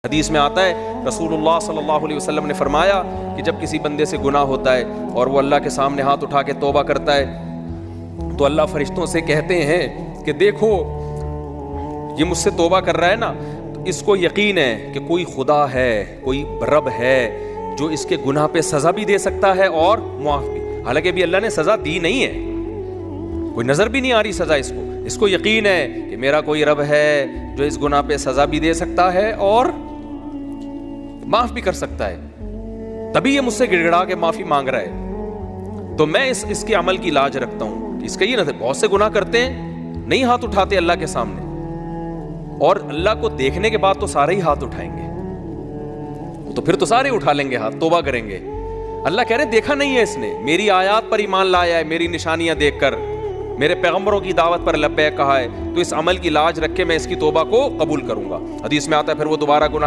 حدیث میں آتا ہے رسول اللہ صلی اللہ علیہ وسلم نے فرمایا کہ جب کسی بندے سے گناہ ہوتا ہے اور وہ اللہ کے سامنے ہاتھ اٹھا کے توبہ کرتا ہے تو اللہ فرشتوں سے کہتے ہیں کہ دیکھو یہ مجھ سے توبہ کر رہا ہے نا، تو اس کو یقین ہے کہ کوئی خدا ہے، کوئی رب ہے جو اس کے گناہ پہ سزا بھی دے سکتا ہے اور معاف بھی۔ حالانکہ ابھی اللہ نے سزا دی نہیں ہے، کوئی نظر بھی نہیں آ رہی سزا اس کو یقین ہے کہ میرا کوئی رب ہے جو اس گناہ پہ سزا بھی دے سکتا ہے اور معاف بھی کر سکتا ہے، تبھی یہ مجھ سے گڑ گڑا کے معافی مانگ رہا ہے۔ تو میں اس کے عمل کی لاج رکھتا ہوں۔ اس کا یہ نہ بہت سے گناہ کرتے ہیں، نہیں ہاتھ اٹھاتے اللہ کے سامنے، اور اللہ کو دیکھنے کے بعد تو سارے ہی ہاتھ اٹھائیں گے، تو پھر تو سارے اٹھا لیں گے ہاتھ، توبہ کریں گے۔ اللہ کہہ رہے دیکھا نہیں ہے اس نے، میری آیات پر ایمان لایا ہے، میری نشانیاں دیکھ کر، میرے پیغمبروں کی دعوت پر لبیک کہا ہے، تو اس عمل کی لاج رکھ کے میں اس کی توبہ کو قبول کروں گا۔ حدیث میں آتا ہے پھر وہ دوبارہ گناہ